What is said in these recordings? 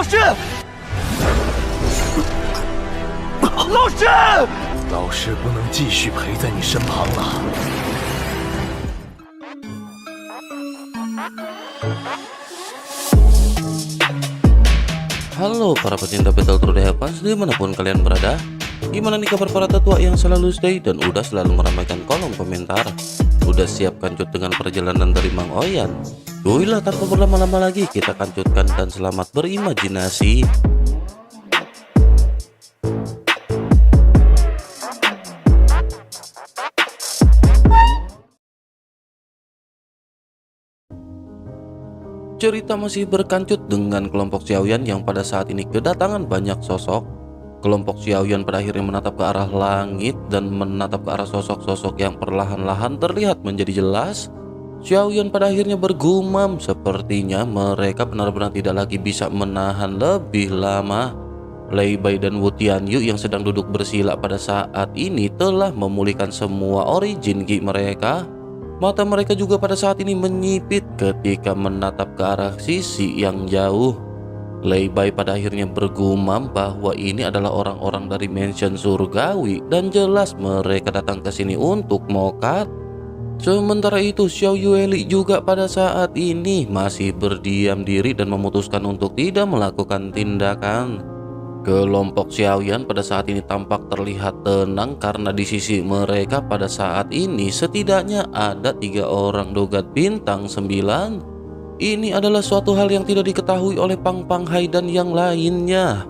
老师，老师，老师不能继续陪在你身旁了。Halo para pecinta Battle True Heavens dimanapun kalian berada. Gimana nih kabar para tetua yang selalu stay dan udah selalu meramaikan kolom komentar? Udah siap kancut dengan perjalanan dari Mang Oyan? Yoilah, tanpa berlama-lama lagi kita kancutkan dan selamat berimajinasi. Cerita masih berkancut dengan kelompok Xiaoyan yang pada saat ini kedatangan banyak sosok. Kelompok Xiaoyan pada akhirnya menatap ke arah langit dan menatap ke arah sosok-sosok yang perlahan-lahan terlihat menjadi jelas. Xiaoyan pada akhirnya bergumam, sepertinya mereka benar-benar tidak lagi bisa menahan lebih lama. Lei Bai dan Wu Tianyu yang sedang duduk bersila pada saat ini telah memulihkan semua origin Ki mereka. Mata mereka juga pada saat ini menyipit ketika menatap ke arah sisi yang jauh. Lei Bai pada akhirnya bergumam bahwa ini adalah orang-orang dari mansion surgawi dan jelas mereka datang ke sini untuk mokat. Sementara itu Xiao Yueli juga pada saat ini masih berdiam diri dan memutuskan untuk tidak melakukan tindakan. Kelompok Xiaoyan pada saat ini tampak terlihat tenang karena di sisi mereka pada saat ini setidaknya ada 3 orang dogat bintang 9. Ini adalah suatu hal yang tidak diketahui oleh Pang Panghai dan yang lainnya.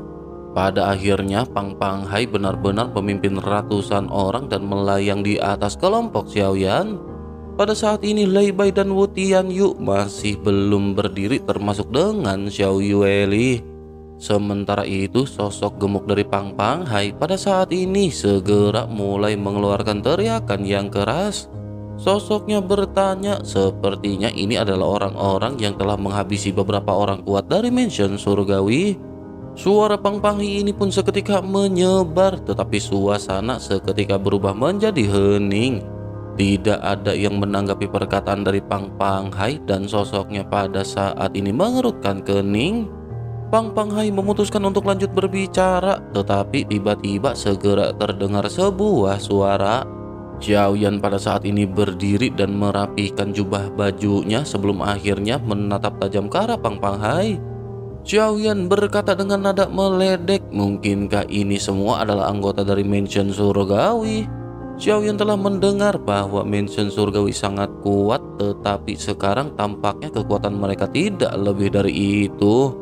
Pada akhirnya Pang Panghai benar-benar memimpin ratusan orang dan melayang di atas kelompok Xiaoyan. Pada saat ini Lei Bai dan Wu Tianyu masih belum berdiri termasuk dengan Xiao Yueli. Sementara itu sosok gemuk dari Pang Panghai pada saat ini segera mulai mengeluarkan teriakan yang keras. Sosoknya bertanya, sepertinya ini adalah orang-orang yang telah menghabisi beberapa orang kuat dari mansion surgawi. Suara Pang Panghai ini pun seketika menyebar, tetapi suasana seketika berubah menjadi hening. Tidak ada yang menanggapi perkataan dari Pang Panghai dan sosoknya pada saat ini mengerutkan kening. Pang Panghai memutuskan untuk lanjut berbicara, tetapi tiba-tiba segera terdengar sebuah suara. Xiaoyan pada saat ini berdiri dan merapikan jubah bajunya sebelum akhirnya menatap tajam ke arah Pang Panghai. Xiaoyan berkata dengan nada meledek, mungkinkah ini semua adalah anggota dari mansion surgawi? Xiaoyan telah mendengar bahwa mansion surgawi sangat kuat, tetapi sekarang tampaknya kekuatan mereka tidak lebih dari itu.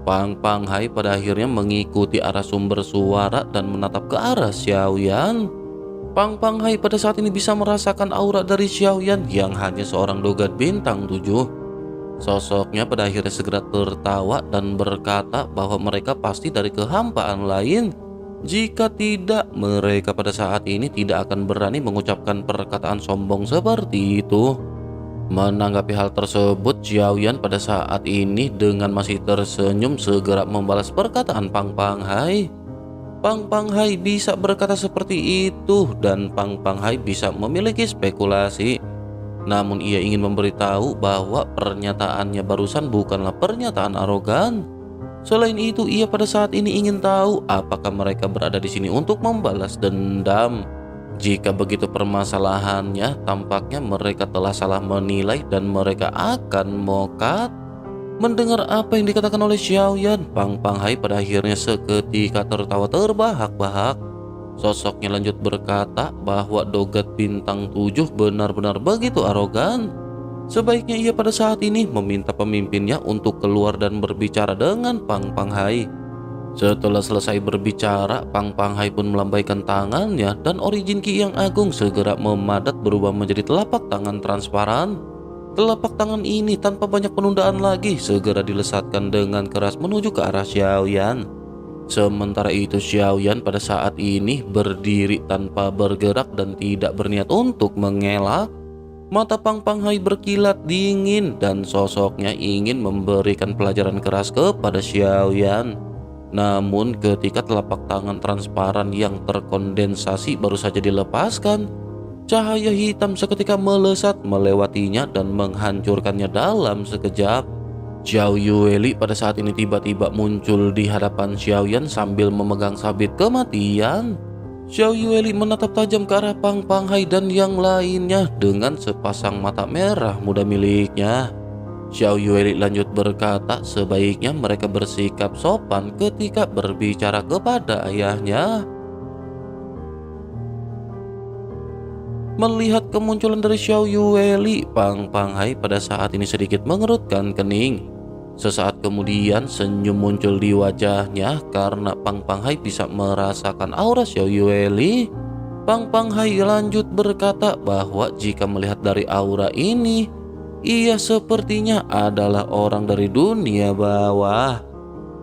Pang Panghai pada akhirnya mengikuti arah sumber suara dan menatap ke arah Xiaoyan. Pang Panghai pada saat ini bisa merasakan aura dari Xiaoyan yang hanya seorang dogat bintang 7. Sosoknya pada akhirnya segera tertawa dan berkata bahwa mereka pasti dari kehampaan lain. Jika tidak, mereka pada saat ini tidak akan berani mengucapkan perkataan sombong seperti itu. Menanggapi hal tersebut, Xiaoyan pada saat ini dengan masih tersenyum segera membalas perkataan Pang Panghai. Pang Panghai bisa berkata seperti itu dan Pang Panghai bisa memiliki spekulasi. Namun ia ingin memberitahu bahwa pernyataannya barusan bukanlah pernyataan arogan. Selain itu, ia pada saat ini ingin tahu apakah mereka berada di sini untuk membalas dendam. Jika begitu permasalahannya, tampaknya mereka telah salah menilai dan mereka akan mokat. Mendengar apa yang dikatakan oleh Xiaoyan, Pang Panghai pada akhirnya seketika tertawa terbahak-bahak. Sosoknya lanjut berkata bahwa dogat bintang 7 benar-benar begitu arogan. Sebaiknya ia pada saat ini meminta pemimpinnya untuk keluar dan berbicara dengan Pang Panghai. Setelah selesai berbicara, Pang Panghai pun melambaikan tangannya dan origin Ki yang agung segera memadat berubah menjadi telapak tangan transparan. Telapak tangan ini tanpa banyak penundaan lagi segera dilesatkan dengan keras menuju ke arah Xiaoyan. Sementara itu Xiaoyan pada saat ini berdiri tanpa bergerak dan tidak berniat untuk mengelak. Mata Pang Panghai berkilat dingin dan sosoknya ingin memberikan pelajaran keras kepada Xiaoyan. Namun ketika telapak tangan transparan yang terkondensasi baru saja dilepaskan, cahaya hitam seketika melesat melewatinya dan menghancurkannya dalam sekejap. Xiao Yueli pada saat ini tiba-tiba muncul di hadapan Xiaoyan sambil memegang sabit kematian. Xiao Yueli menatap tajam ke arah Pang Panghai dan yang lainnya dengan sepasang mata merah muda miliknya. Xiao Yueli lanjut berkata sebaiknya mereka bersikap sopan ketika berbicara kepada ayahnya. Melihat kemunculan dari Xiao Yueli, Pang Panghai pada saat ini sedikit mengerutkan kening. Sesaat kemudian senyum muncul di wajahnya karena Pang Panghai bisa merasakan aura Xiao Yueli. Pang Panghai lanjut berkata bahwa jika melihat dari aura ini, ia sepertinya adalah orang dari dunia bawah.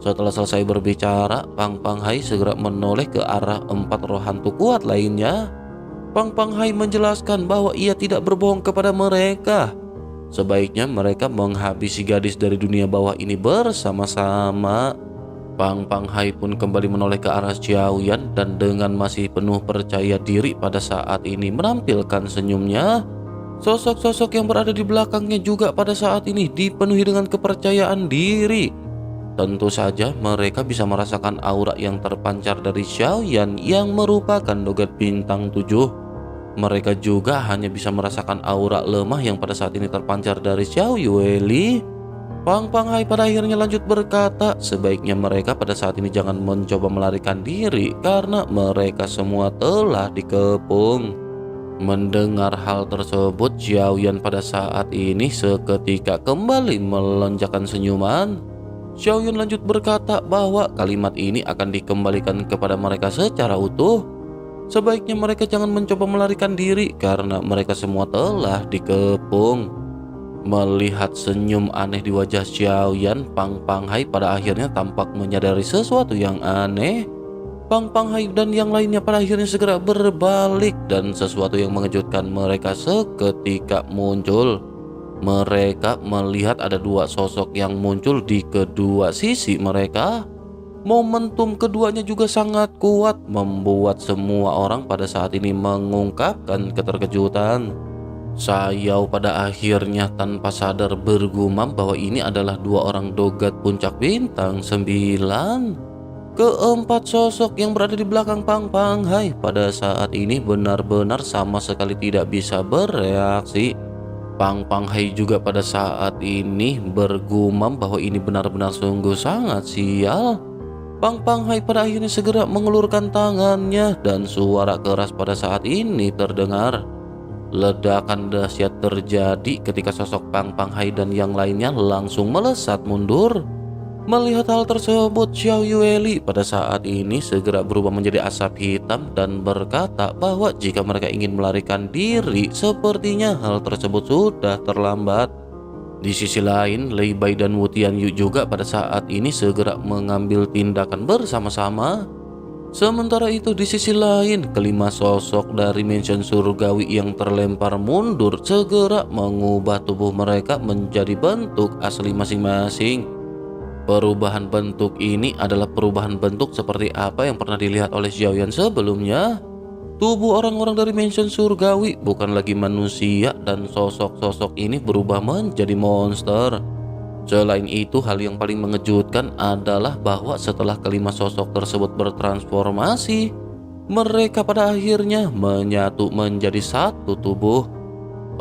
Setelah selesai berbicara, Pang Panghai segera menoleh ke arah 4 roh hantu kuat lainnya. Pang Panghai menjelaskan bahwa ia tidak berbohong kepada mereka. Sebaiknya mereka menghabisi gadis dari dunia bawah ini bersama-sama. Pang Panghai pun kembali menoleh ke arah Xiaoyan dan dengan masih penuh percaya diri pada saat ini menampilkan senyumnya. Sosok-sosok yang berada di belakangnya juga pada saat ini dipenuhi dengan kepercayaan diri. Tentu saja mereka bisa merasakan aura yang terpancar dari Xiaoyan yang merupakan dogat bintang 7. Mereka juga hanya bisa merasakan aura lemah yang pada saat ini terpancar dari Xiao Yueli. Pang Panghai pada akhirnya lanjut berkata sebaiknya mereka pada saat ini jangan mencoba melarikan diri karena mereka semua telah dikepung. Mendengar hal tersebut, Xiaoyan pada saat ini seketika kembali melonjakkan senyuman. Xiaoyan lanjut berkata bahwa kalimat ini akan dikembalikan kepada mereka secara utuh. Sebaiknya mereka jangan mencoba melarikan diri karena mereka semua telah dikepung. Melihat senyum aneh di wajah Xiaoyan, Pang Panghai pada akhirnya tampak menyadari sesuatu yang aneh. Pang Panghai dan yang lainnya pada akhirnya segera berbalik dan sesuatu yang mengejutkan mereka seketika muncul. Mereka melihat ada 2 sosok yang muncul di kedua sisi mereka. Momentum keduanya juga sangat kuat membuat semua orang pada saat ini mengungkapkan keterkejutan. Xiao pada akhirnya tanpa sadar bergumam bahwa ini adalah 2 orang dogat puncak bintang 9. Keempat sosok yang berada di belakang Pang Panghai pada saat ini benar-benar sama sekali tidak bisa bereaksi. Pang Panghai juga pada saat ini bergumam bahwa ini benar-benar sungguh sangat sial. Pang Panghai pada akhirnya segera mengulurkan tangannya dan suara keras pada saat ini terdengar. Ledakan dahsyat terjadi ketika sosok Pang Panghai dan yang lainnya langsung melesat mundur. Melihat hal tersebut, Xiao Yueli pada saat ini segera berubah menjadi asap hitam dan berkata bahwa jika mereka ingin melarikan diri, sepertinya hal tersebut sudah terlambat. Di sisi lain, Lei Bai dan Wu Tianyu juga pada saat ini segera mengambil tindakan bersama-sama. Sementara itu di sisi lain, kelima sosok dari mansion surgawi yang terlempar mundur segera mengubah tubuh mereka menjadi bentuk asli masing-masing. Perubahan bentuk ini adalah perubahan bentuk seperti apa yang pernah dilihat oleh Xiaoyan sebelumnya. Tubuh orang-orang dari mansion surgawi bukan lagi manusia dan sosok-sosok ini berubah menjadi monster. Selain itu, hal yang paling mengejutkan adalah bahwa setelah kelima sosok tersebut bertransformasi, mereka pada akhirnya menyatu menjadi satu tubuh.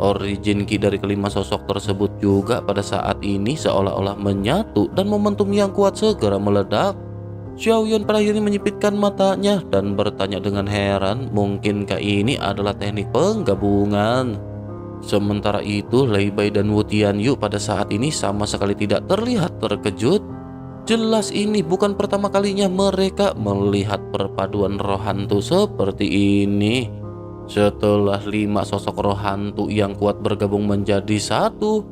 Origin Ki dari kelima sosok tersebut juga pada saat ini seolah-olah menyatu dan momentum yang kuat segera meledak. Xiaoyan pada akhirnya menyipitkan matanya dan bertanya dengan heran, mungkinkah ini adalah teknik penggabungan? Sementara itu, Lei Bai dan Wu Tianyu pada saat ini sama sekali tidak terlihat terkejut. Jelas ini bukan pertama kalinya mereka melihat perpaduan roh hantu seperti ini. Setelah 5 sosok roh hantu yang kuat bergabung menjadi satu,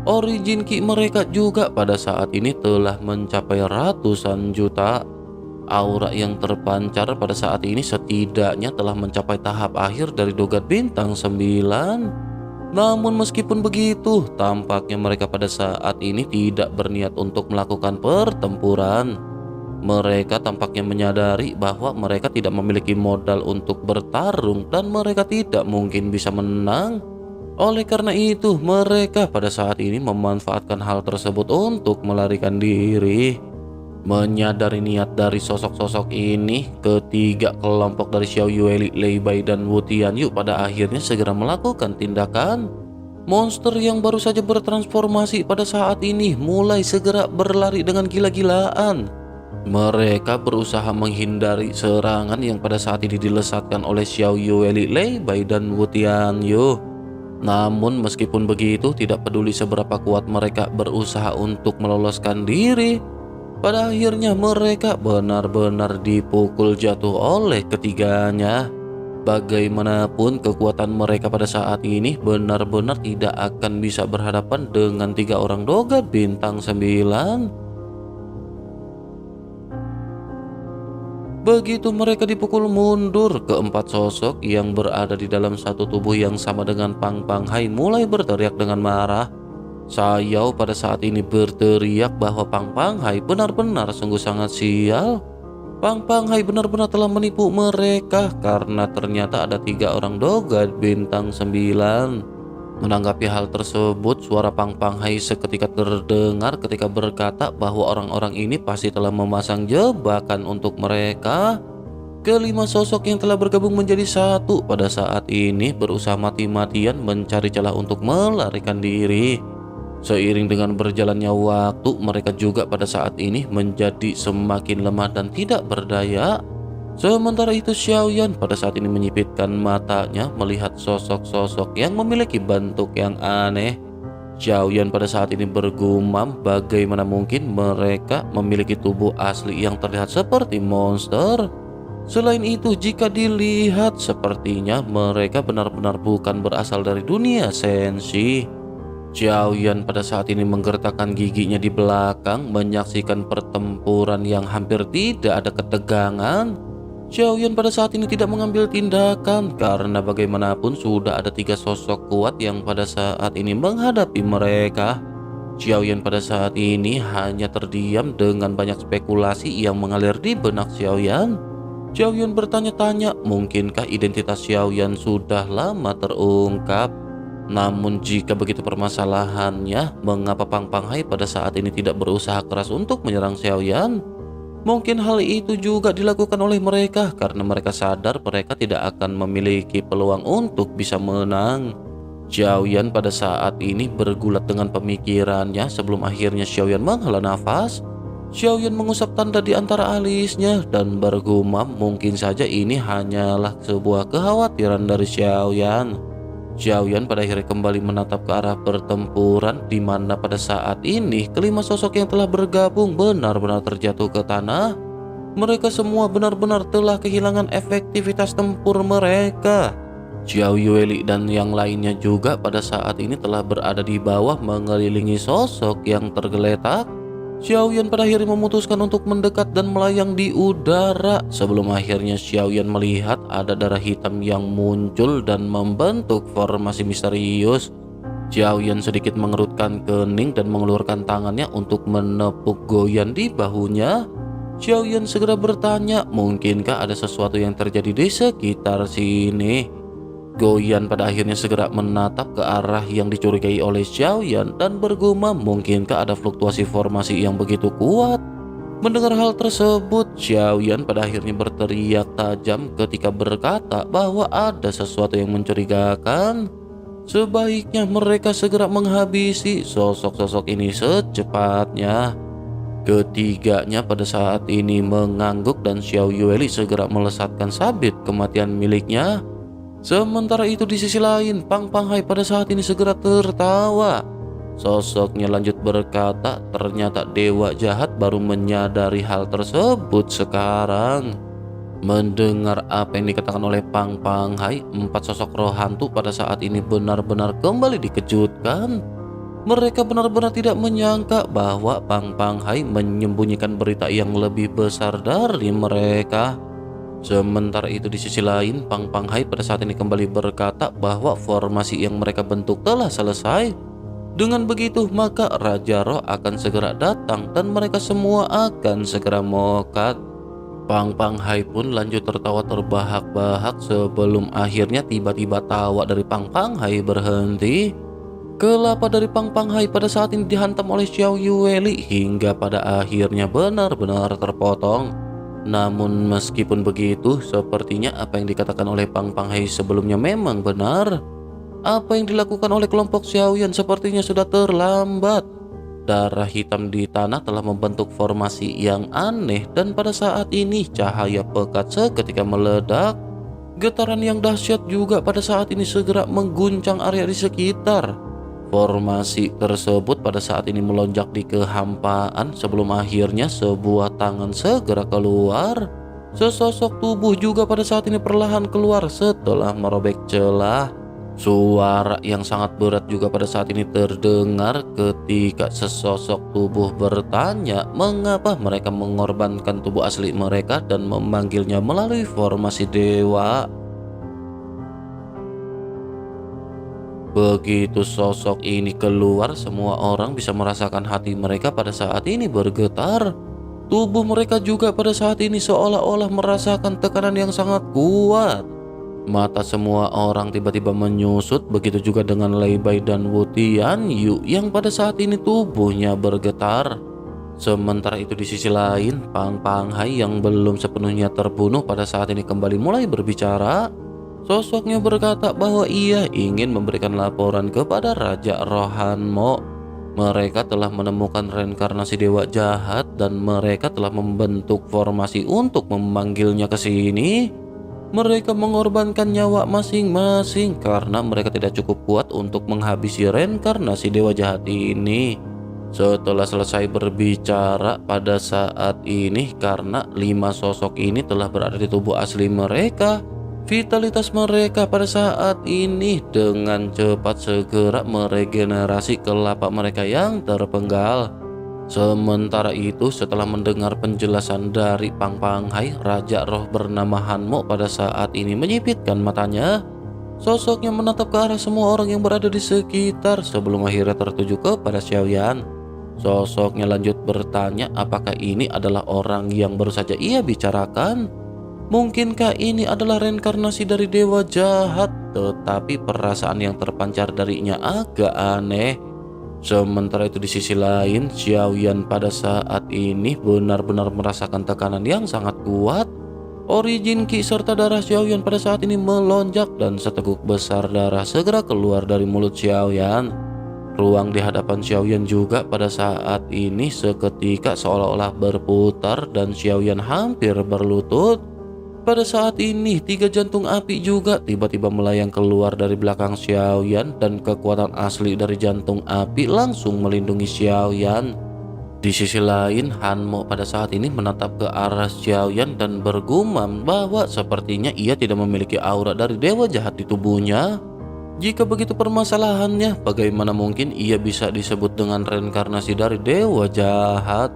origin Ki mereka juga pada saat ini telah mencapai ratusan juta. Aura yang terpancar pada saat ini setidaknya telah mencapai tahap akhir dari dogat bintang 9. Namun meskipun begitu, tampaknya mereka pada saat ini tidak berniat untuk melakukan pertempuran. Mereka tampaknya menyadari bahwa mereka tidak memiliki modal untuk bertarung dan mereka tidak mungkin bisa menang. Oleh karena itu, mereka pada saat ini memanfaatkan hal tersebut untuk melarikan diri. Menyadari niat dari sosok-sosok ini, ketiga kelompok dari Xiao Yueli, Lei Bai, dan Wu Tianyu pada akhirnya segera melakukan tindakan. Monster yang baru saja bertransformasi pada saat ini mulai segera berlari dengan gila-gilaan. Mereka berusaha menghindari serangan yang pada saat ini dilesatkan oleh Xiao Yueli, Lei Bai, dan Wu Tianyu. Namun meskipun begitu, tidak peduli seberapa kuat mereka berusaha untuk meloloskan diri, pada akhirnya mereka benar-benar dipukul jatuh oleh ketiganya. Bagaimanapun kekuatan mereka pada saat ini benar-benar tidak akan bisa berhadapan dengan 3 orang Dogat bintang 9. Begitu mereka dipukul mundur, keempat sosok yang berada di dalam satu tubuh yang sama dengan Pang Panghai mulai berteriak dengan marah. Xiao pada saat ini berteriak bahwa Pang Panghai benar-benar sungguh sangat sial. Pang Panghai benar-benar telah menipu mereka karena ternyata ada 3 orang Dogat bintang 9. Menanggapi hal tersebut, suara Pang Panghai seketika terdengar ketika berkata bahwa orang-orang ini pasti telah memasang jebakan untuk mereka. Kelima sosok yang telah bergabung menjadi satu pada saat ini berusaha mati-matian mencari celah untuk melarikan diri. Seiring dengan berjalannya waktu, mereka juga pada saat ini menjadi semakin lemah dan tidak berdaya. Sementara itu, Xiaoyan pada saat ini menyipitkan matanya melihat sosok-sosok yang memiliki bentuk yang aneh. Xiaoyan pada saat ini bergumam bagaimana mungkin mereka memiliki tubuh asli yang terlihat seperti monster. Selain itu, jika dilihat sepertinya mereka benar-benar bukan berasal dari dunia sensi. Xiaoyan pada saat ini menggertakkan giginya di belakang menyaksikan pertempuran yang hampir tidak ada ketegangan. Xiaoyan pada saat ini tidak mengambil tindakan karena bagaimanapun sudah ada 3 sosok kuat yang pada saat ini menghadapi mereka. Xiaoyan pada saat ini hanya terdiam dengan banyak spekulasi yang mengalir di benak Xiaoyan. Xiaoyan bertanya-tanya, mungkinkah identitas Xiaoyan sudah lama terungkap? Namun jika begitu permasalahannya, mengapa Pang Panghai pada saat ini tidak berusaha keras untuk menyerang Xiaoyan? Mungkin hal itu juga dilakukan oleh mereka karena mereka sadar mereka tidak akan memiliki peluang untuk bisa menang. Xiaoyan pada saat ini bergulat dengan pemikirannya sebelum akhirnya Xiaoyan menghela nafas. Xiaoyan mengusap tanda di antara alisnya dan bergumam mungkin saja ini hanyalah sebuah kekhawatiran dari Xiaoyan. Xiaoyan pada akhirnya kembali menatap ke arah pertempuran di mana pada saat ini kelima sosok yang telah bergabung benar-benar terjatuh ke tanah. Mereka semua benar-benar telah kehilangan efektivitas tempur mereka. Xiao Yueli dan yang lainnya juga pada saat ini telah berada di bawah mengelilingi sosok yang tergeletak. Xiaoyan pada akhirnya memutuskan untuk mendekat dan melayang di udara sebelum akhirnya Xiaoyan melihat ada darah hitam yang muncul dan membentuk formasi misterius. Xiaoyan sedikit mengerutkan kening dan mengeluarkan tangannya untuk menepuk Goyan di bahunya. Xiaoyan segera bertanya, mungkinkah ada sesuatu yang terjadi di sekitar sini? Goyan pada akhirnya segera menatap ke arah yang dicurigai oleh Xiaoyan dan bergumam mungkinkah ada fluktuasi formasi yang begitu kuat. Mendengar hal tersebut, Xiaoyan pada akhirnya berteriak tajam ketika berkata bahwa ada sesuatu yang mencurigakan. Sebaiknya mereka segera menghabisi sosok-sosok ini secepatnya. Ketiganya pada saat ini mengangguk dan Xiao Yueli segera melesatkan sabit kematian miliknya. Sementara itu di sisi lain, Pang Panghai pada saat ini segera tertawa. Sosoknya lanjut berkata, ternyata dewa jahat baru menyadari hal tersebut sekarang. Mendengar apa yang dikatakan oleh Pang Panghai, 4 sosok roh hantu pada saat ini benar-benar kembali dikejutkan. Mereka benar-benar tidak menyangka bahwa Pang Panghai menyembunyikan berita yang lebih besar dari mereka. Sementara itu di sisi lain, Pang Panghai pada saat ini kembali berkata bahwa formasi yang mereka bentuk telah selesai. Dengan begitu maka Raja Roh akan segera datang dan mereka semua akan segera mokat. Pang Pang Hai pun lanjut tertawa terbahak-bahak sebelum akhirnya tiba-tiba tawa dari Pang Pang Hai berhenti. Kelapa dari Pang Pang Hai pada saat ini dihantam oleh Xiao Yueli hingga pada akhirnya benar-benar terpotong. Namun meskipun begitu, sepertinya apa yang dikatakan oleh Pang Pang Hai sebelumnya memang benar. Apa yang dilakukan oleh kelompok Xiaoyan sepertinya sudah terlambat. Darah hitam di tanah telah membentuk formasi yang aneh dan pada saat ini cahaya pekat seketika meledak. Getaran yang dahsyat juga pada saat ini segera mengguncang area di sekitar. Formasi tersebut pada saat ini melonjak di kehampaan sebelum akhirnya sebuah tangan segera keluar. Sesosok tubuh juga pada saat ini perlahan keluar setelah merobek celah. Suara yang sangat berat juga pada saat ini terdengar ketika sesosok tubuh bertanya mengapa mereka mengorbankan tubuh asli mereka dan memanggilnya melalui formasi dewa. Begitu sosok ini keluar, semua orang bisa merasakan hati mereka pada saat ini bergetar. Tubuh mereka juga pada saat ini seolah-olah merasakan tekanan yang sangat kuat. Mata semua orang tiba-tiba menyusut, begitu juga dengan Lei Bai dan Wu Tianyu yang pada saat ini tubuhnya bergetar. Sementara itu di sisi lain, Pang Pang Hai yang belum sepenuhnya terbunuh pada saat ini kembali mulai berbicara. Sosoknya berkata bahwa ia ingin memberikan laporan kepada Raja Rohanmo. Mereka telah menemukan reinkarnasi dewa jahat dan mereka telah membentuk formasi untuk memanggilnya ke sini. Mereka mengorbankan nyawa masing-masing karena mereka tidak cukup kuat untuk menghabisi reinkarnasi dewa jahat ini. Setelah selesai berbicara pada saat ini, karena 5 sosok ini telah berada di tubuh asli mereka, vitalitas mereka pada saat ini dengan cepat segera meregenerasi kelapa mereka yang terpenggal. Sementara itu, setelah mendengar penjelasan dari Pang Pang Hai, Raja Roh bernama Hanmo pada saat ini menyipitkan matanya. Sosoknya menatap ke arah semua orang yang berada di sekitar sebelum akhirnya tertuju kepada Xiaoyan. Sosoknya lanjut bertanya apakah ini adalah orang yang baru saja ia bicarakan. Mungkinkah ini adalah reinkarnasi dari dewa jahat, tetapi perasaan yang terpancar darinya agak aneh. Sementara itu di sisi lain, Xiaoyan pada saat ini benar-benar merasakan tekanan yang sangat kuat. Origin Ki serta darah Xiaoyan pada saat ini melonjak dan seteguk besar darah segera keluar dari mulut Xiaoyan. Ruang di hadapan Xiaoyan juga pada saat ini seketika seolah-olah berputar dan Xiaoyan hampir berlutut. Pada saat ini 3 jantung api juga tiba-tiba melayang keluar dari belakang Xiaoyan dan kekuatan asli dari jantung api langsung melindungi Xiaoyan. Di sisi lain, Hanmo pada saat ini menatap ke arah Xiaoyan dan bergumam bahwa sepertinya ia tidak memiliki aura dari dewa jahat di tubuhnya. Jika begitu permasalahannya, bagaimana mungkin ia bisa disebut dengan reinkarnasi dari dewa jahat?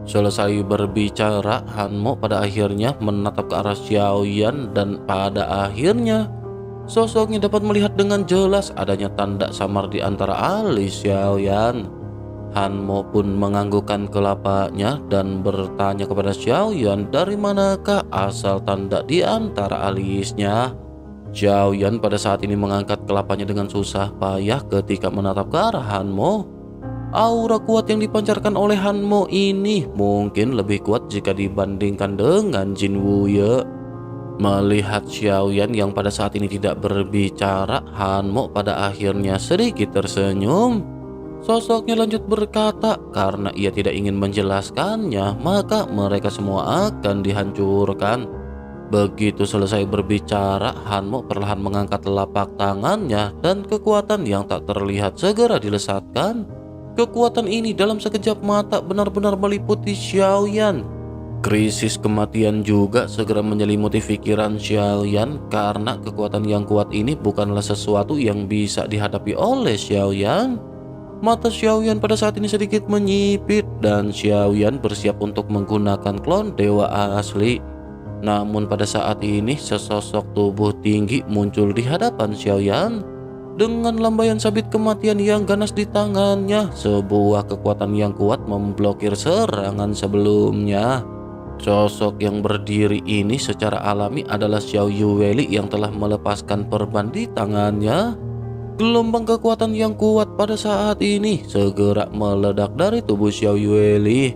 Selesai berbicara, Hanmo pada akhirnya menatap ke arah Xiaoyan dan pada akhirnya sosoknya dapat melihat dengan jelas adanya tanda samar di antara alis Xiaoyan. Hanmo pun menganggukkan kelapanya dan bertanya kepada Xiaoyan dari manakah asal tanda di antara alisnya. Xiaoyan pada saat ini mengangkat kelapanya dengan susah payah ketika menatap ke arah Hanmo. Aura kuat yang dipancarkan oleh Hanmo ini mungkin lebih kuat jika dibandingkan dengan Jin Wuye. Melihat Xiaoyan yang pada saat ini tidak berbicara, Hanmo pada akhirnya sedikit tersenyum. Sosoknya lanjut berkata, karena ia tidak ingin menjelaskannya, maka mereka semua akan dihancurkan. Begitu selesai berbicara, Hanmo perlahan mengangkat telapak tangannya dan kekuatan yang tak terlihat segera dilesatkan. Kekuatan ini dalam sekejap mata benar-benar meliputi Xiaoyan. Krisis kematian juga segera menyelimuti pikiran Xiaoyan karena kekuatan yang kuat ini bukanlah sesuatu yang bisa dihadapi oleh Xiaoyan. Mata Xiaoyan pada saat ini sedikit menyipit dan Xiaoyan bersiap untuk menggunakan klon dewa asli. Namun pada saat ini sesosok tubuh tinggi muncul di hadapan Xiaoyan. Dengan lambaian sabit kematian yang ganas di tangannya, sebuah kekuatan yang kuat memblokir serangan sebelumnya. Sosok yang berdiri ini secara alami adalah Xiao Yueli yang telah melepaskan perban di tangannya. Gelombang kekuatan yang kuat pada saat ini segera meledak dari tubuh Xiao Yueli.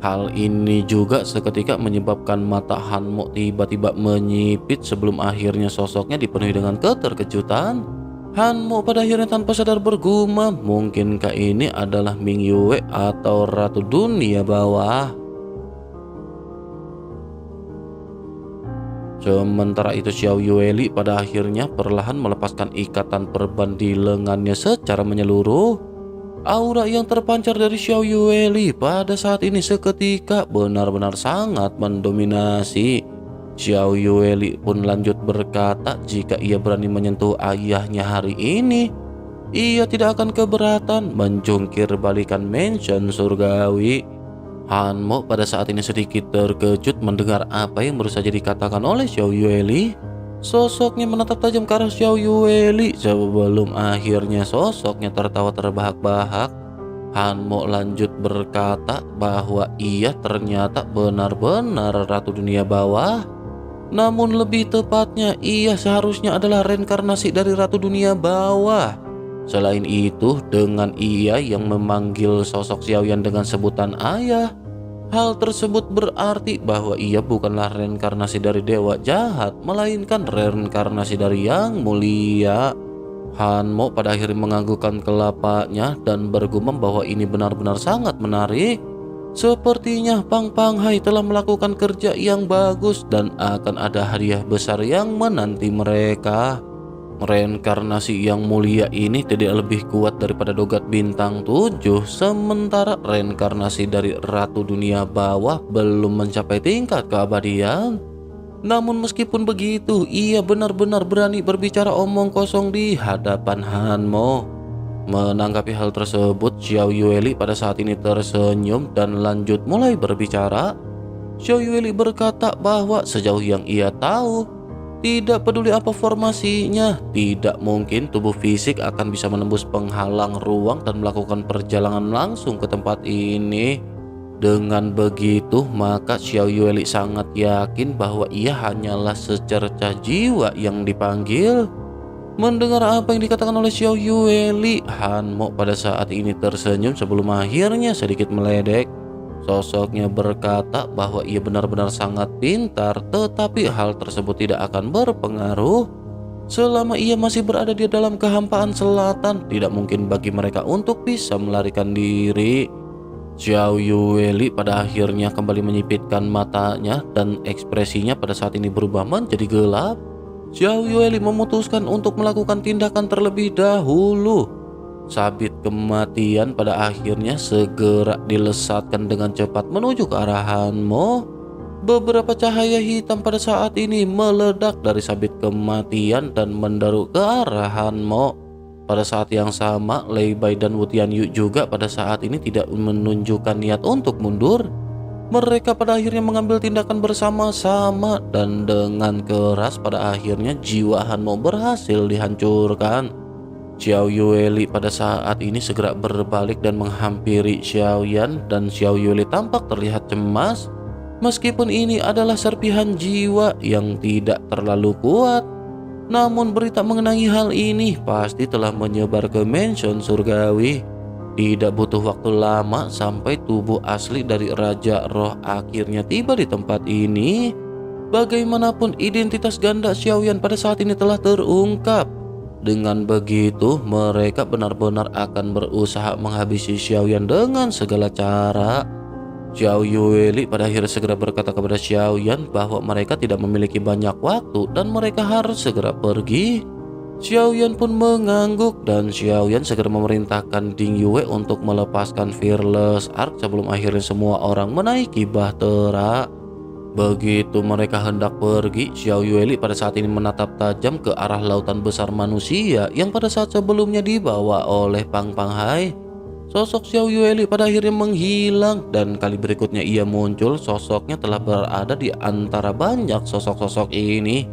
Hal ini juga seketika menyebabkan mata Han Mo tiba-tiba menyipit sebelum akhirnya sosoknya dipenuhi dengan keterkejutan. Han Mo pada akhirnya tanpa sadar bergumam, mungkinkah ini adalah Ming Yue atau Ratu Dunia Bawah? Sementara itu Xiao Yueli pada akhirnya perlahan melepaskan ikatan perban di lengannya secara menyeluruh. Aura yang terpancar dari Xiao Yueli pada saat ini seketika benar-benar sangat mendominasi. Xiao Yueli pun lanjut berkata jika ia berani menyentuh ayahnya hari ini, ia tidak akan keberatan menjungkir balikan mansion surgawi. Han Mo pada saat ini sedikit terkejut mendengar apa yang baru saja dikatakan oleh Xiao Yueli. Sosoknya menatap tajam ke arah Xiao Yueli sebelum akhirnya sosoknya tertawa terbahak-bahak. Han Mo lanjut berkata bahwa ia ternyata benar-benar Ratu Dunia Bawah. Namun lebih tepatnya ia seharusnya adalah reinkarnasi dari Ratu Dunia Bawah. Selain itu, dengan ia yang memanggil sosok Xiaoyan dengan sebutan ayah, hal tersebut berarti bahwa ia bukanlah reinkarnasi dari dewa jahat, melainkan reinkarnasi dari yang mulia. Han Mo pada akhirnya menganggukkan kelapanya dan bergumam bahwa ini benar-benar sangat menarik. Sepertinya Pang Panghai telah melakukan kerja yang bagus dan akan ada hadiah besar yang menanti mereka. Reinkarnasi yang mulia ini tidak lebih kuat daripada Dogat Bintang 7, sementara reinkarnasi dari Ratu Dunia Bawah belum mencapai tingkat keabadian. Namun meskipun begitu, ia benar-benar berani berbicara omong kosong di hadapan Han Mo. Menanggapi hal tersebut, Xiao Yueli pada saat ini tersenyum dan lanjut mulai berbicara. Xiao Yueli berkata bahwa sejauh yang ia tahu, tidak peduli apa formasinya, tidak mungkin tubuh fisik akan bisa menembus penghalang ruang dan melakukan perjalanan langsung ke tempat ini. Dengan begitu, maka Xiao Yueli sangat yakin bahwa ia hanyalah secercah jiwa yang dipanggil. Mendengar apa yang dikatakan oleh Xiao Yueli, Han Mo pada saat ini tersenyum sebelum akhirnya sedikit meledek. Sosoknya berkata bahwa ia benar-benar sangat pintar, tetapi hal tersebut tidak akan berpengaruh. Selama ia masih berada di dalam kehampaan selatan, tidak mungkin bagi mereka untuk bisa melarikan diri. Xiao Yueli pada akhirnya kembali menyipitkan matanya dan ekspresinya pada saat ini berubah menjadi gelap. Xiao Yueli memutuskan untuk melakukan tindakan terlebih dahulu. Sabit kematian pada akhirnya segera dilesatkan dengan cepat menuju ke arah Han Mo. Beberapa cahaya hitam pada saat ini meledak dari sabit kematian dan menderu ke arah Han Mo. Pada saat yang sama, Lei Bai dan Wu Tianyu juga pada saat ini tidak menunjukkan niat untuk mundur. Mereka pada akhirnya mengambil tindakan bersama-sama dan dengan keras pada akhirnya jiwa Han Mo berhasil dihancurkan. Xiao Yueli pada saat ini segera berbalik dan menghampiri Xiaoyan dan Xiao Yueli tampak terlihat cemas. Meskipun ini adalah serpihan jiwa yang tidak terlalu kuat, namun berita mengenai hal ini pasti telah menyebar ke mansion surgawi. Tidak butuh waktu lama sampai tubuh asli dari Raja Roh akhirnya tiba di tempat ini. Bagaimanapun identitas ganda Xiaoyan pada saat ini telah terungkap. Dengan begitu, mereka benar-benar akan berusaha menghabisi Xiaoyan dengan segala cara. Xiao Yueli pada akhirnya segera berkata kepada Xiaoyan bahwa mereka tidak memiliki banyak waktu dan mereka harus segera pergi. Xiaoyan pun mengangguk dan Xiaoyan segera memerintahkan Ding Yue untuk melepaskan Fearless Arc sebelum akhirnya semua orang menaiki bahtera. Begitu mereka hendak pergi, Xiao Yueli pada saat ini menatap tajam ke arah lautan besar manusia yang pada saat sebelumnya dibawa oleh Pang Panghai. Sosok Xiao Yueli pada akhirnya menghilang dan kali berikutnya ia muncul, sosoknya telah berada di antara banyak sosok-sosok ini.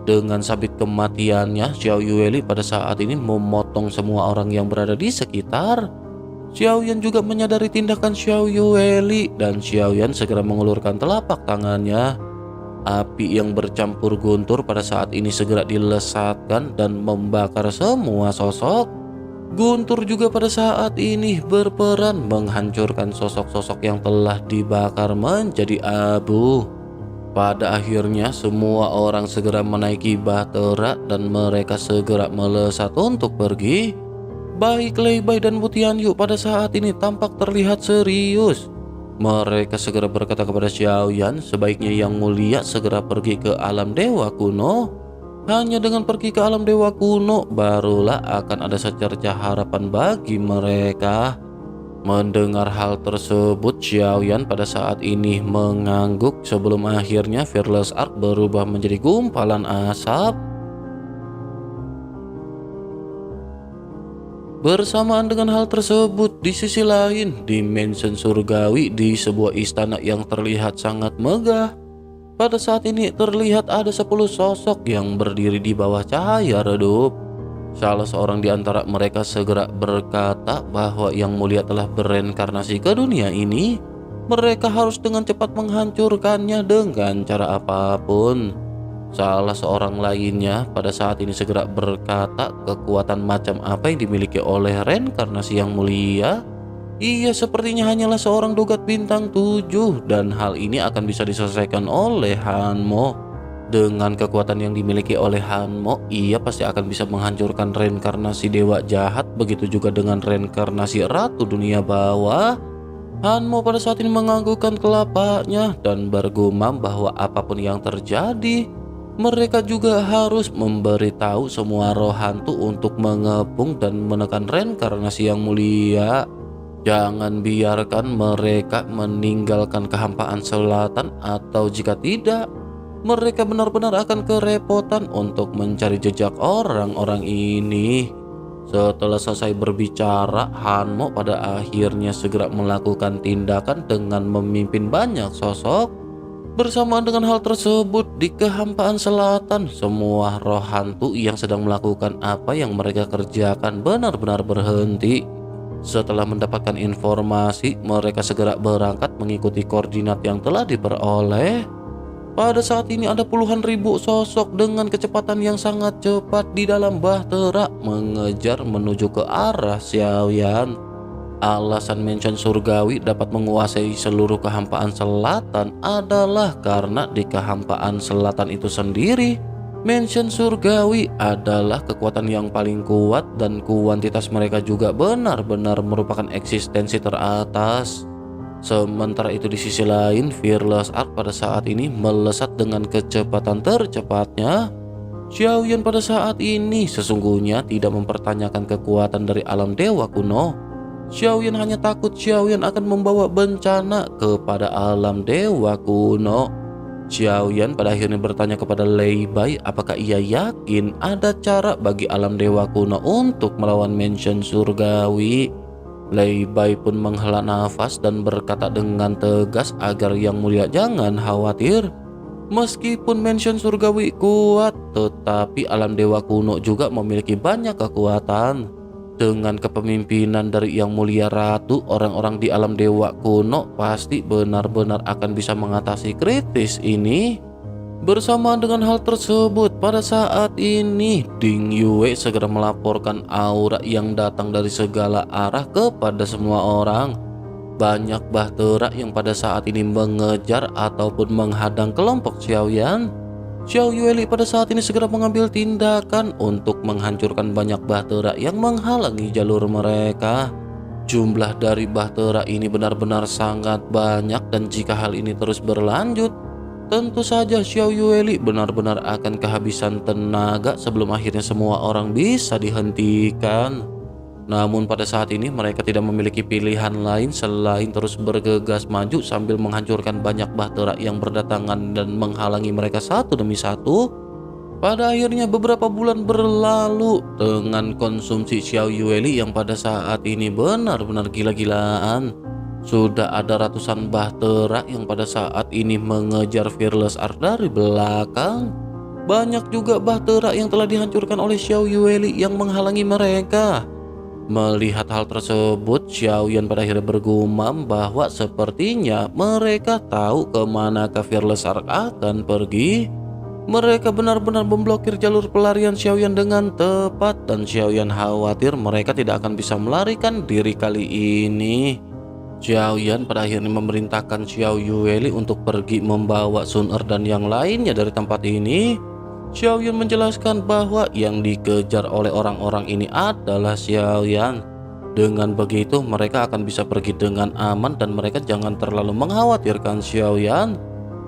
Dengan sabit kematiannya, Xiao Yueli pada saat ini memotong semua orang yang berada di sekitar. Xiaoyan juga menyadari tindakan Xiao Yueli dan Xiaoyan segera mengulurkan telapak tangannya. Api yang bercampur guntur pada saat ini segera dilesatkan dan membakar semua sosok. Guntur juga pada saat ini berperan menghancurkan sosok-sosok yang telah dibakar menjadi abu. Pada akhirnya semua orang segera menaiki bahtera dan mereka segera melesat untuk pergi. Baik Lei Bai dan Wu Tianyu pada saat ini tampak terlihat serius. Mereka segera berkata kepada Xiaoyan, sebaiknya Yang Mulia segera pergi ke alam dewa kuno. Hanya dengan pergi ke alam dewa kuno, barulah akan ada secercah harapan bagi mereka. Mendengar hal tersebut, Xiaoyan pada saat ini mengangguk sebelum akhirnya Fearless Ark berubah menjadi gumpalan asap. Bersamaan dengan hal tersebut, di sisi lain, di mansion surgawi di sebuah istana yang terlihat sangat megah. Pada saat ini terlihat ada 10 sosok yang berdiri di bawah cahaya redup. Salah seorang di antara mereka segera berkata bahwa Yang Mulia telah bereinkarnasi ke dunia ini. Mereka harus dengan cepat menghancurkannya dengan cara apapun. Salah seorang lainnya pada saat ini segera berkata, kekuatan macam apa yang dimiliki oleh reinkarnasi Yang Mulia? Ia sepertinya hanyalah seorang dogat bintang 7 dan hal ini akan bisa diselesaikan oleh Hanmo. Dengan kekuatan yang dimiliki oleh Hanmo, ia pasti akan bisa menghancurkan reinkarnasi dewa jahat, begitu juga dengan reinkarnasi ratu dunia bawah. Hanmo pada saat ini menganggukkan kelapanya dan bergumam bahwa apapun yang terjadi, mereka juga harus memberitahu semua roh hantu untuk mengepung dan menekan reinkarnasi Yang Mulia. Jangan biarkan mereka meninggalkan kehampaan selatan, atau jika tidak, mereka benar-benar akan kerepotan untuk mencari jejak orang-orang ini. Setelah selesai berbicara, Hanmo pada akhirnya segera melakukan tindakan dengan memimpin banyak sosok. Bersamaan dengan hal tersebut, di kehampaan selatan, semua roh hantu yang sedang melakukan apa yang mereka kerjakan benar-benar berhenti. Setelah mendapatkan informasi, mereka segera berangkat mengikuti koordinat yang telah diperoleh. Pada saat ini ada puluhan ribu sosok dengan kecepatan yang sangat cepat di dalam bahtera mengejar menuju ke arah Xiaoyan. Alasan mansion surgawi dapat menguasai seluruh kehampaan selatan adalah karena di kehampaan selatan itu sendiri, mansion surgawi adalah kekuatan yang paling kuat dan kuantitas mereka juga benar-benar merupakan eksistensi teratas. Sementara itu di sisi lain, Fearless Ark pada saat ini melesat dengan kecepatan tercepatnya. Xiaoyan pada saat ini sesungguhnya tidak mempertanyakan kekuatan dari alam dewa kuno. Xiaoyan hanya takut Xiaoyan akan membawa bencana kepada alam dewa kuno. Xiaoyan pada akhirnya bertanya kepada Lei Bai apakah ia yakin ada cara bagi alam dewa kuno untuk melawan mansion surgawi. Lei Bai pun menghela nafas dan berkata dengan tegas agar Yang Mulia jangan khawatir. Meskipun mansion surgawi kuat, tetapi alam dewa kuno juga memiliki banyak kekuatan. Dengan kepemimpinan dari Yang Mulia Ratu, orang-orang di alam dewa kuno pasti benar-benar akan bisa mengatasi kritis ini. Bersamaan dengan hal tersebut, pada saat ini Ding Yue segera melaporkan aura yang datang dari segala arah kepada semua orang. Banyak bahtera yang pada saat ini mengejar ataupun menghadang kelompok Xiaoyan. Xiao Yueli pada saat ini segera mengambil tindakan untuk menghancurkan banyak bahtera yang menghalangi jalur mereka. Jumlah dari bahtera ini benar-benar sangat banyak dan jika hal ini terus berlanjut, tentu saja Xiao Yueli benar-benar akan kehabisan tenaga sebelum akhirnya semua orang bisa dihentikan. Namun pada saat ini mereka tidak memiliki pilihan lain selain terus bergegas maju sambil menghancurkan banyak bahtera yang berdatangan dan menghalangi mereka satu demi satu. Pada akhirnya beberapa bulan berlalu dengan konsumsi Xiao Yueli yang pada saat ini benar-benar gila-gilaan. Sudah ada ratusan bahtera yang pada saat ini mengejar Fearless Ark dari belakang. Banyak juga bahtera yang telah dihancurkan oleh Xiao Yueli yang menghalangi mereka. Melihat hal tersebut, Xiaoyan pada akhirnya bergumam bahwa sepertinya mereka tahu kemana Fearless Ark akan pergi. Mereka benar-benar memblokir jalur pelarian Xiaoyan dengan tepat dan Xiaoyan khawatir mereka tidak akan bisa melarikan diri kali ini. Xiaoyan pada akhirnya memerintahkan Xiao Yueli untuk pergi membawa Sun Er dan yang lainnya dari tempat ini. Xiaoyan menjelaskan bahwa yang dikejar oleh orang-orang ini adalah Xiaoyan. Dengan begitu mereka akan bisa pergi dengan aman dan mereka jangan terlalu mengkhawatirkan Xiaoyan.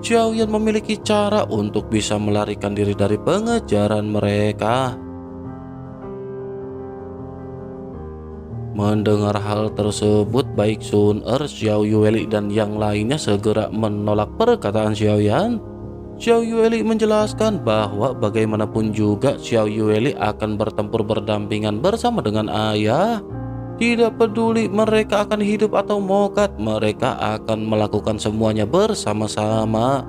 Xiaoyan memiliki cara untuk bisa melarikan diri dari pengejaran mereka. Mendengar hal tersebut, baik Sun Er, Xiao Yueli dan yang lainnya segera menolak perkataan Xiaoyan. Xiao Yueli menjelaskan bahwa bagaimanapun juga Xiao Yueli akan bertempur berdampingan bersama dengan ayah. Tidak peduli mereka akan hidup atau mokat, mereka akan melakukan semuanya bersama-sama.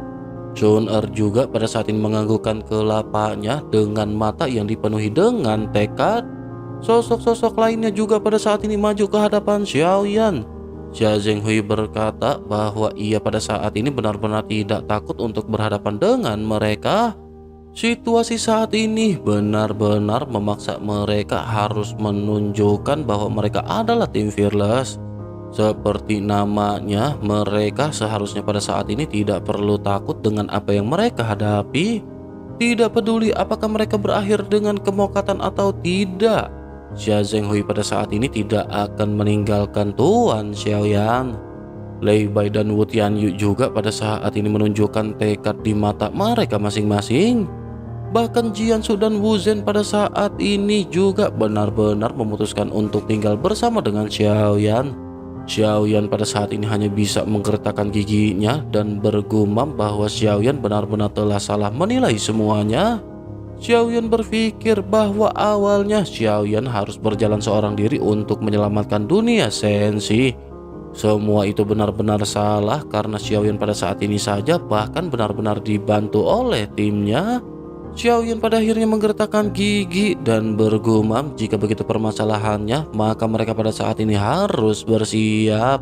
Sun Er juga pada saat ini menganggukkan kelapanya dengan mata yang dipenuhi dengan tekad. Sosok-sosok lainnya juga pada saat ini maju ke hadapan Xiaoyan. Xia Zhenghui berkata bahwa ia pada saat ini benar-benar tidak takut untuk berhadapan dengan mereka. Situasi saat ini benar-benar memaksa mereka harus menunjukkan bahwa mereka adalah tim Fearless. Seperti namanya, mereka seharusnya pada saat ini tidak perlu takut dengan apa yang mereka hadapi. Tidak peduli apakah mereka berakhir dengan kemokatan atau tidak. Xia Zhenghui pada saat ini tidak akan meninggalkan Tuan Xiaoyan. Lei Bai dan Wu Tianyu juga pada saat ini menunjukkan tekad di mata mereka masing-masing. Bahkan Jiansu dan Wu Zhen pada saat ini juga benar-benar memutuskan untuk tinggal bersama dengan Xiaoyan. Xiaoyan pada saat ini hanya bisa menggertakkan giginya dan bergumam bahwa Xiaoyan benar-benar telah salah menilai semuanya. Xiaoyan berpikir bahwa awalnya Xiaoyan harus berjalan seorang diri untuk menyelamatkan dunia sensi. Semua itu benar-benar salah karena Xiaoyan pada saat ini saja bahkan benar-benar dibantu oleh timnya. Xiaoyan pada akhirnya menggertakkan gigi dan bergumam jika begitu permasalahannya maka mereka pada saat ini harus bersiap.